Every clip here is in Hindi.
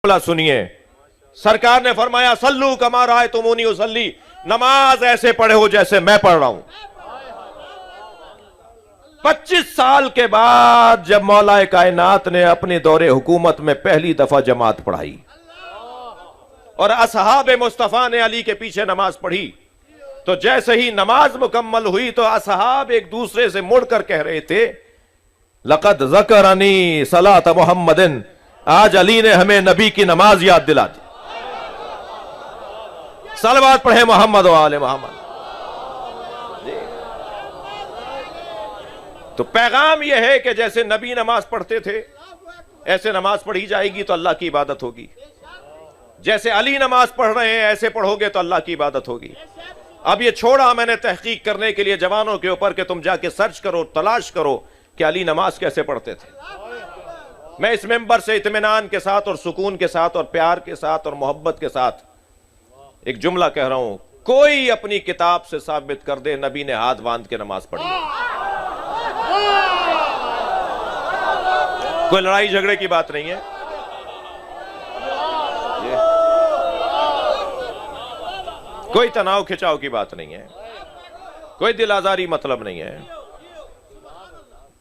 मामला सुनिए। सरकार ने फरमाया सल्लू कमा रायतुमूनी उसल्ली, नमाज ऐसे पढ़े हो जैसे मैं पढ़ रहा हूं। 25 साल के बाद जब मौलाए कायनात ने अपने दौरे हुकूमत में पहली दफा जमात पढ़ाई और असहाब मुस्तफा ने अली के पीछे नमाज पढ़ी, तो जैसे ही नमाज मुकम्मल हुई तो असहाब एक दूसरे से मुड़कर कह रहे थे लक़द ज़करनी सलात मुहम्मदिन, आज अली ने हमें नबी की नमाज याद दिला दी। सलवात पढ़े मोहम्मद व आले मोहम्मद। तो पैगाम यह है कि जैसे नबी नमाज पढ़ते थे ऐसे नमाज पढ़ी जाएगी तो अल्लाह की इबादत होगी। जैसे अली नमाज पढ़ रहे हैं ऐसे पढ़ोगे तो अल्लाह की इबादत होगी। अब ये छोड़ा मैंने तहकीक करने के लिए जवानों के ऊपर कि तुम जाके सर्च करो, तलाश करो कि अली नमाज कैसे पढ़ते थे। मैं इस मेंबर से इत्मीनान के साथ और सुकून के साथ और प्यार के साथ और मोहब्बत के साथ एक जुमला कह रहा हूं, कोई अपनी किताब से साबित कर दे नबी ने हाथ बांध के नमाज पढ़ी। कोई लड़ाई झगड़े की बात नहीं है, कोई तनाव खिंचाव की बात नहीं है, कोई दिल आजारी मतलब नहीं है।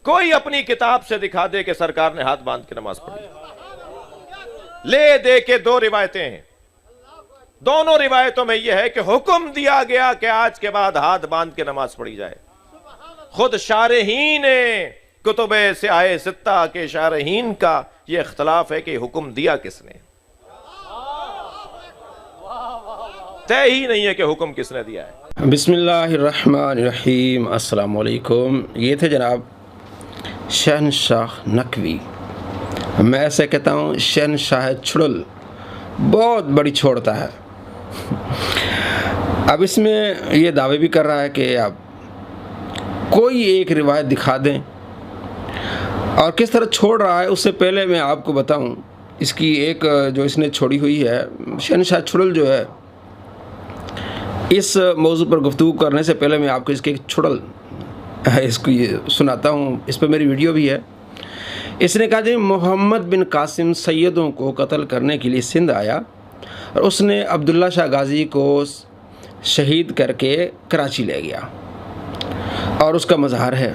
कोई अपनी किताब से दिखा दे कि सरकार ने हाथ बांध के नमाज पढ़ी। ले दे के दो रिवायतें हैं, दोनों रिवायतों में यह है कि हुक्म दिया गया कि आज के बाद हाथ बांध के नमाज पढ़ी जाए। खुद शारहीन कुतुबे से आए सित्ता के शारहीन का यह इख्तलाफ है कि हुक्म दिया किसने, तय ही नहीं है कि हुक्म किसने दिया है। बिस्मिल्लाहिर्रहमानिर्रहीम, अस्सलाम वालेकुम। ये थे जनाब शहनशाह नकवी। मैं ऐसे कहता हूँ शहनशाह छुड़ल, बहुत बड़ी छोड़ता है। अब इसमें ये दावे भी कर रहा है कि आप कोई एक रिवायत दिखा दें, और किस तरह छोड़ रहा है उससे पहले मैं आपको बताऊं इसकी एक जो इसने छोड़ी हुई है। शहनशाह छुड़ल जो है, इस मौजू पर गुफ्तगू करने से पहले मैं आपको इसके एक छुड़ल इसको ये सुनाता हूँ। इस पर मेरी वीडियो भी है। इसने कहा जी मोहम्मद बिन कासिम सैयदों को कत्ल करने के लिए सिंध आया और उसने अब्दुल्ला शाह गाजी को शहीद करके कराची ले गया और उसका मज़ार है।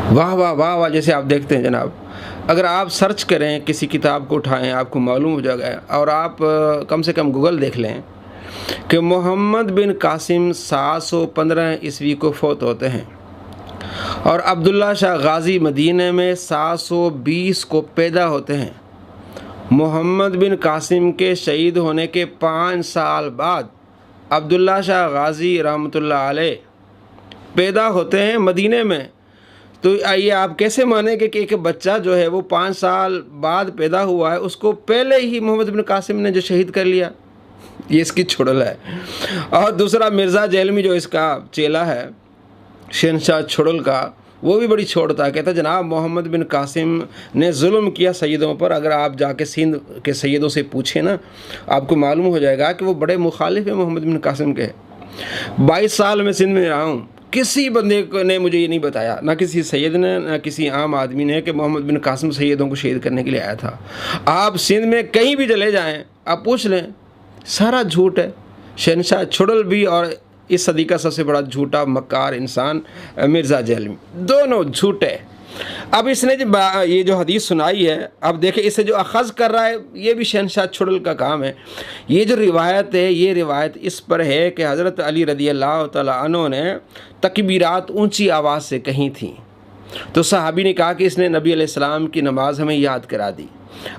वाह वाह वाह वाह, जैसे आप देखते हैं जनाब, अगर आप सर्च करें किसी किताब को उठाएं आपको मालूम हो जाएगा, और आप कम से कम गूगल देख लें कि मोहम्मद बिन कासिम 715 ईस्वी को फौत होते हैं और अब्दुल्ला शाह गाजी मदीने में 720 को पैदा होते हैं। मोहम्मद बिन कासिम के शहीद होने के 5 साल बाद अब्दुल्ला शाह गाजी रहमतुल्लाह अलैह पैदा होते हैं मदीने में। तो आइए आप कैसे मानेंगे कि एक बच्चा जो है वो 5 साल बाद पैदा हुआ है, उसको पहले ही मोहम्मद बिन कासिम ने जो शहीद कर लिया। ये इसकी छुड़ल है। और दूसरा मिर्ज़ा जैलमी जो इसका चेला है शहनशाह छुड़ल का, वो भी बड़ी छोड़ता है। कहता जनाब मोहम्मद बिन कासिम ने जुल्म किया सैयदों पर। अगर आप जाके सिंध के सैयदों से पूछें ना, आपको मालूम हो जाएगा कि वो बड़े मुखालिफ हैं मोहम्मद बिन कासिम के। 22 साल में सिंध में रहा हूँ, किसी बंदे ने मुझे ये नहीं बताया, ना किसी सैयद ने ना किसी आम आदमी ने, कि मोहम्मद बिन कासिम सैयदों को शहीद करने के लिए आया था। आप सिंध में कहीं भी चले जाएँ, आप पूछ लें, सारा झूठ है। शहनशाह छुड़ल भी और इस सदी का सबसे बड़ा झूठा मक्कार इंसान मिर्ज़ा जैलमी, दोनों झूठे। अब इसने जो ये जो हदीस सुनाई है, अब देखें इसे जो अखज़ कर रहा है ये भी शहनशाह छुड़ल का काम है। ये जो रिवायत है, ये रिवायत इस पर है कि हज़रत अली रज़ियल्लाहु तआला अन्हु ने तकबीरात ऊँची आवाज़ से कही थी, तो सहाबी ने कहा कि इसने नबी अलैहिस्सलाम की नमाज हमें याद करा दी।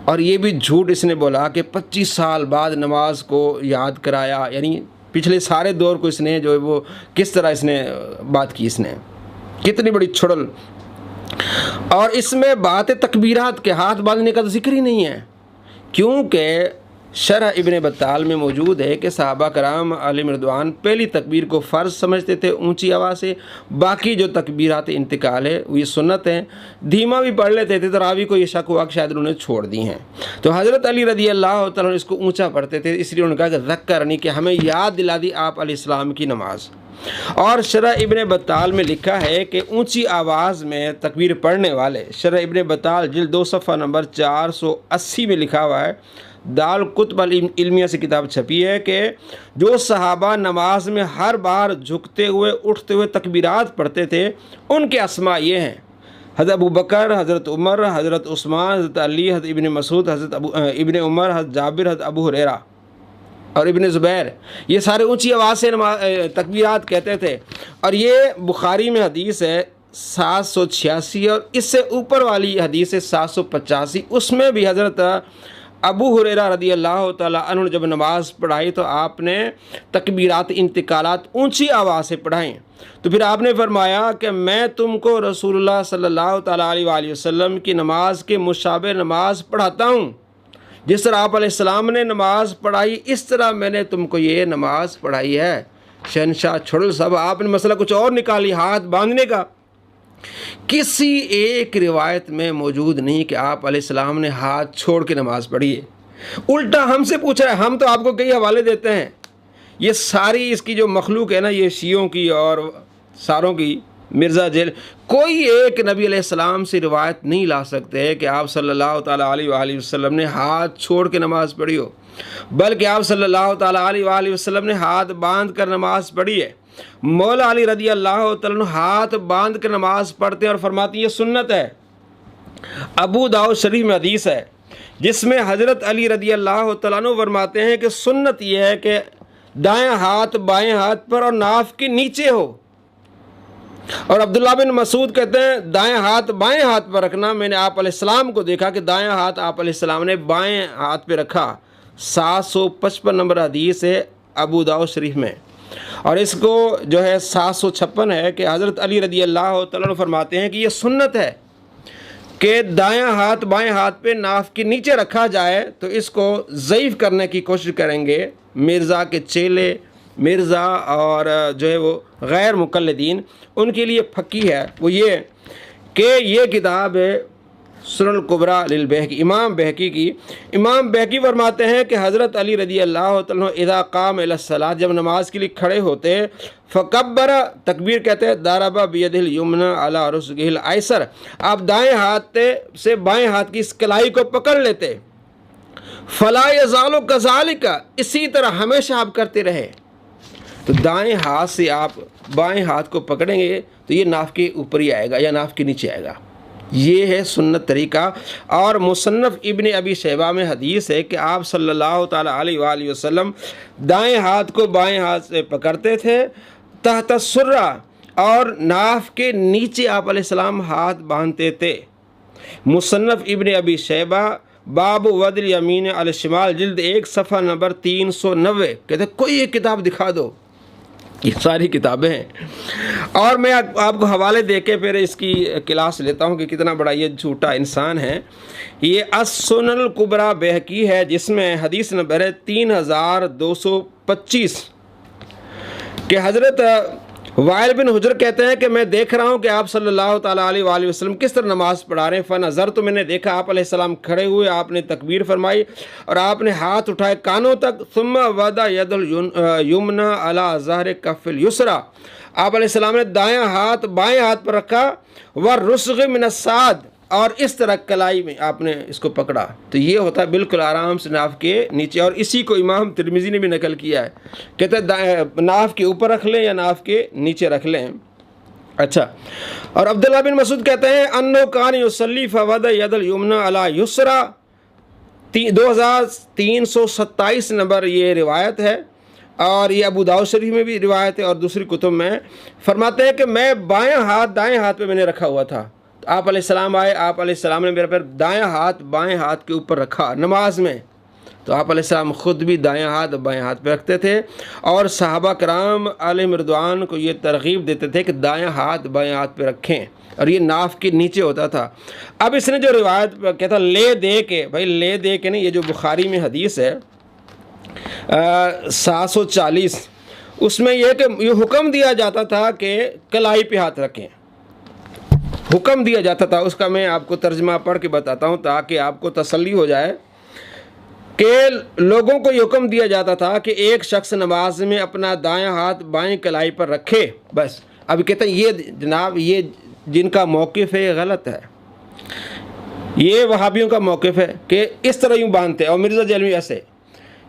और ये भी झूठ इसने बोला कि 25 साल बाद नमाज को याद कराया, यानी पिछले सारे दौर को इसने जो है वो किस तरह इसने बात की, इसने कितनी बड़ी छुड़ल। और इसमें बात तकबीरात के हाथ बांधने का तो जिक्र ही नहीं है, क्योंकि शरह इब्न बत्ताल में मौजूद है कि सहाबा कराम अलैहिम रिदवान पहली तकबीर को फ़र्ज़ समझते थे ऊंची आवाज़ से, बाकी जो तकबीरात इंतकाल है वो ये सुन्नत हैं, धीमा भी पढ़ लेते थे। तो रावी को ये शक हुआ कि शायद उन्होंने छोड़ दी हैं। तो हज़रत अली रज़ियल्लाहु तआला इसको ऊँचा पढ़ते थे, इसलिए उन्होंने कहा कि ज़क्करनी, कि हमें याद दिला दी आप अलैहिस्सलाम की नमाज। और शरह इब्न बत्ताल में लिखा है कि ऊंची आवाज़ में तकबीर पढ़ने वाले, शरह इब्न बत्ताल जिल्द 2 सफ़ा नंबर 480 में लिखा हुआ है, दाल कुतुब अल इल्मिया से किताब छपी है कि जो सहाबा नमाज में हर बार झुकते हुए उठते हुए तकबीरात पढ़ते थे उनके अस्मा ये हैं: हज़रत अबू बकर, हज़रत उमर, हज़रत उस्मान, हज़रत अली, हज़रत इब्न मसूद, हज़रत इब्न उमर, हज़रत जाबिर, हज़रत अबू हुरैरा और इब्न ज़ुबैर। ये सारे ऊंची आवाज़ से तकबीरात कहते थे। और ये बुखारी में हदीस है 786 और इससे ऊपर वाली हदीस है 785। उसमें भी हज़रत अबू हुरैरा रदी अल्लाह ताला अन्हु जब नमाज़ पढ़ाई तो आपने तकबीरात इंतकालात ऊंची आवाज़ से पढ़ाएँ। तो फिर आपने फरमाया कि मैं तुमको रसूलुल्लाह सल्लल्लाहु ताला अलैहि वसल्लम की नमाज के मुशाबे नमाज पढ़ाता हूँ। जिस तरह आप अलैहिस्सलाम ने नमाज पढ़ाई इस तरह मैंने तुमको ये नमाज पढ़ाई है। शहनशाह छुड़ल साहब, आपने मसला कुछ और निकाली, हाथ बांधने का। किसी एक रिवायत में मौजूद नहीं कि आप अलैहिस्सलाम ने हाथ छोड़ के नमाज पढ़ी है। उल्टा हमसे पूछा है, हम तो आपको कई हवाले देते हैं। ये सारी इसकी जो मखलूक है ना, ये शियों की और सारों की, मिर्ज़ा जेल, कोई एक नबी अलैहिस्सलाम से रिवायत नहीं ला सकते कि आप सल्लल्लाहु ताला अलैहि वसल्लम ने हाथ छोड़ के नमाज़ पढ़ी हो, बल्कि आप सल्लल्लाहु ताला अलैहि वसल्लम ने हाथ बांध कर नमाज़ पढ़ी है। मौला अली रदी अल्लाह तआला हाथ बांध कर नमाज़ पढ़ते हैं और फरमाती है ये सुन्नत है। अबू दाऊद शरीफ में हदीस है जिसमें हज़रत अली रदी अल्लाह तआला फरमाते हैं कि सुन्नत यह है कि दाएं हाथ बाएं हाथ पर और नाफ के नीचे हो। और अब्दुल्ला बिन मसूद कहते हैं दाएं हाथ बाएं हाथ पर रखना। मैंने आप अलैहिस्सलाम को देखा कि दाएं हाथ आप अलैहिस्सलाम ने बाएं हाथ पे रखा। 755 नंबर हदीस है अबू दाऊद शरीफ में। और इसको जो है 756 है कि हज़रत अली रदी अल्लाह तआला फरमाते हैं कि ये सुन्नत है कि दायां हाथ बाएं हाथ पे नाफ के नीचे रखा जाए। तो इसको ज़ईफ़ करने की कोशिश करेंगे मिर्ज़ा के चेले, मिर्ज़ा और जो है वो गैर मुक़ल्लिदीन, उनके लिए फ़की है वो ये कि ये किताब है सुनन कुबरा लिल बहकी, इमाम बहकी की। इमाम बहकी फरमाते हैं कि हज़रत अली रदी अल्लाह तआला इज़ा क़ाम इला सलात, जब नमाज के लिए खड़े होते फ़कब्बर, तकबीर कहते हैं, दारबा बियदिल युमना अला रुस्गिल आयसर, आप दाएं हाथ से बाएं हाथ की इस कलाई को पकड़ लेते। फ़ला यज़ालु कज़ालिका, इसी तरह हमेशा आप करते रहे। तो दाएं हाथ से आप बाएं हाथ को पकड़ेंगे तो ये नाफ के ऊपर ही आएगा या नाफ के नीचे आएगा। ये है सुन्नत तरीका। और मुसन्नफ़ इब्न अबी शैबा में हदीस है कि आप सल्लल्लाहु ताला अलैहि वसल्लम दाएं हाथ को बाएं हाथ से पकड़ते थे तहत सुर्रा, और नाफ के नीचे आप अलैहिस्सलाम हाथ बांधते थे। मुसन्नफ़ इब्न अबी शैबा बाबु वदिल यमीन अल शिमाल जिल्द 1 सफ़ा नंबर 390। कहते कोई एक किताब दिखा दो, ये सारी किताबें हैं। और मैं आपको हवाले दे के फिर इसकी क्लास लेता हूँ कि कितना बड़ा ये झूठा इंसान है। ये अस-सुनन कुबरा बहकी है जिसमें हदीस नंबर है 3225 कि हज़रत वाइल बिन हुजर कहते हैं कि मैं देख रहा हूँ कि आप सल्लल्लाहु ताला अलैहि वसल्लम किस तरह नमाज़ पढ़ा रहे हैं। फ़नज़र, तो मैंने देखा आप अलैहिस्सलाम खड़े हुए, आपने तकबीर फरमाई और आपने हाथ उठाए कानों तक। सुम्मा वदा यदुल युमना अला ज़हर कफ़िल युसरा, आप अलैहिस्सलाम ने दायां हाथ बाएं हाथ पर रखा। व रुस्ग़ मिन अस्साद, और इस तरह कलाई में आपने इसको पकड़ा। तो ये होता है बिल्कुल आराम से नाफ के नीचे। और इसी को इमाम तिरमिज़ी ने भी नकल किया है, कहते हैं नाफ के ऊपर रख लें या नाफ के नीचे रख लें। अच्छा, और अब्दुल्ला बिन मसूद कहते हैं अन्नो कान युसल्ली फवद यदल युमना अला युसरा, 2327 नंबर ये रिवायत है। और ये अबू दाऊद शरीफ में भी रिवायत है और दूसरी कुतुब में। फरमाते हैं कि मैं बायां हाथ दाएं हाथ पे मैंने रखा हुआ था। तो आप अलैहिस्सलाम आए, आप अलैहिस्सलाम ने मेरा पैर दायां हाथ बाएं हाथ के ऊपर रखा नमाज में। तो आप अलैहिस्सलाम ख़ुद भी दायां हाथ बाएं हाथ पे रखते थे और सहाबा कराम अलैहिम रिदवान को ये तरगीब देते थे कि दायां हाथ बाएं हाथ पे रखें, और ये नाफ के नीचे होता था। अब इसने जो रिवायत कहता ले दे के, भाई ले दे के नहीं, ये जो बुखारी में हदीस है 740, उसमें यह कि ये हुक्म दिया जाता था कि कलाई पे हाथ रखें, हुक्म दिया जाता था। उसका मैं आपको तर्जमा पढ़ के बताता हूँ ताकि आपको तसल्ली हो जाए कि लोगों को ये हुक्म दिया जाता था कि एक शख्स नमाज में अपना दायां हाथ बाएं कलाई पर रखे बस। अभी कहते हैं ये जनाब ये जिनका मौक़िफ़ है ये गलत है, ये वहाबियों का मौक़िफ़ है कि इस तरह यूँ बांधते हैं। और मिर्ज़ा जहलवी ऐसे,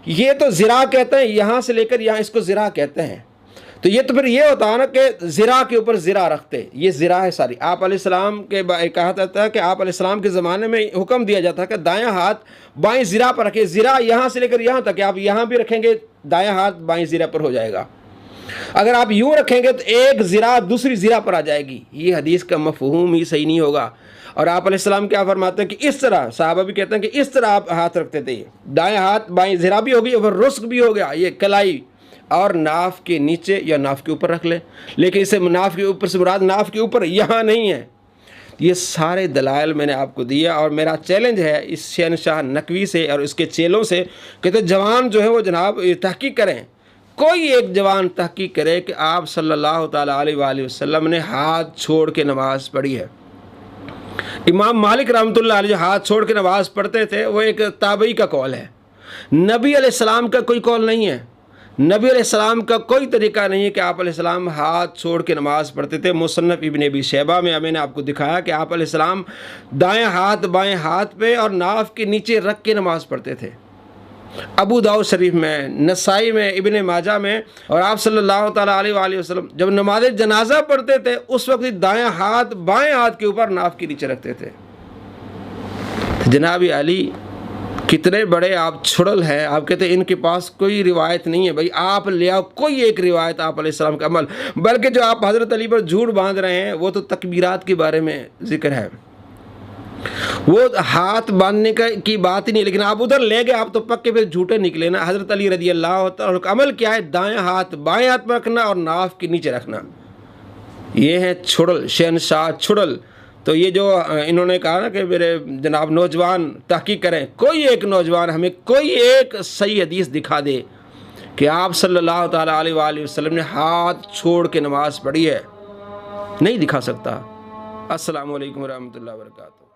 ये तो ज़िरा कहते हैं, यहाँ से लेकर यहाँ इसको ज़िरा कहते हैं। तो ये तो फिर ये होता है ना कि ज़िरा के ऊपर ज़िरा रखते, ये ज़िरा है सारी। आप अलैहिस्सलाम के कहा जाता है कि आप अलैहिस्सलाम के ज़माने में हुक्म दिया जाता है कि दायां हाथ बाएं ज़िरा पर रखें। ज़िरा यहाँ से लेकर यहाँ तक, आप यहाँ भी रखेंगे दायां हाथ बाएं ज़िरा पर हो जाएगा। अगर आप यूँ रखेंगे तो एक ज़िरा दूसरी ज़िरा पर आ जाएगी। ये हदीस का मफ़हूम ही सही नहीं होगा। और आप अलैहिस्सलाम क्या फरमाते हैं कि इस तरह, साहबा भी कहते हैं कि इस तरह आप हाथ रखते थे, दाएं हाथ बाएं ज़िरा भी होगी और रुस्क भी हो गया, ये कलाई और नाफ के नीचे या नाफ के ऊपर रख ले। लेकिन इसे नाफ के ऊपर से मुराद नाफ के ऊपर यहाँ नहीं है। ये सारे दलाइल मैंने आपको दिया और मेरा चैलेंज है इस शहनशाह नकवी से और इसके चेलों से कि तो जवान जो है वो जनाब तहकीक करें, कोई एक जवान तहकीक करे कि आप सल्लल्लाहु ताला अलैहि वसल्लम ने हाथ छोड़ के नमाज़ पढ़ी है। इमाम मालिक रहमतुल्लाह अलैह हाथ छोड़ के नमाज़ पढ़ते थे, वो एक ताबई का कौल है, नबी अलैहिस्सलाम का कोई कौल नहीं है। नबी अलैहिस्सलाम का कोई तरीका नहीं है कि आप अलैहिस्सलाम हाथ छोड़ के नमाज़ पढ़ते थे। मुसन्नफ़ इब्न अबी शैबा में मैंने आपको दिखाया कि आप अलैहिस्सलाम दाएं हाथ बाएं हाथ पे और नाफ के नीचे रख के नमाज़ पढ़ते थे। अबू दाऊद शरीफ में, नसाई में, इब्न माजा में। और आप सल्लल्लाहु ताला अलैहि वसल्लम जब नमाज जनाजा पढ़ते थे उस वक्त दायां हाथ बाएं हाथ के ऊपर नाफ के नीचे रखते थे। जनाब अली कितने बड़े आप छुड़ल हैं, आप कहते हैं इनके पास कोई रिवायत नहीं है। भाई आप ले आओ कोई एक रिवायत आप अलैहिस्सलाम का अमल। बल्कि जो आप हज़रत अली पर झूठ बांध रहे हैं वो तो तकबीरात के बारे में जिक्र है, वो हाथ बांधने की बात ही नहीं। लेकिन आप उधर ले गए, आप तो पक्के फिर झूठे निकले ना। हज़रत अली रज़ी अल्लाह तआला का अमल क्या है? दायां हाथ बाएं हाथ में रखना और नाफ के नीचे रखना। ये है छुड़ल, शहनशाह छुड़ल। तो ये जो इन्होंने कहा ना कि मेरे जनाब नौजवान तहकीक करें, कोई एक नौजवान हमें कोई एक सही हदीस दिखा दे कि आप सल्लल्लाहु ताला अलैहि वसल्लम ने हाथ छोड़ के नमाज़ पढ़ी है, नहीं दिखा सकता। अस्सलामु अलैकुम रहमतुल्लाहि व बरकातहू।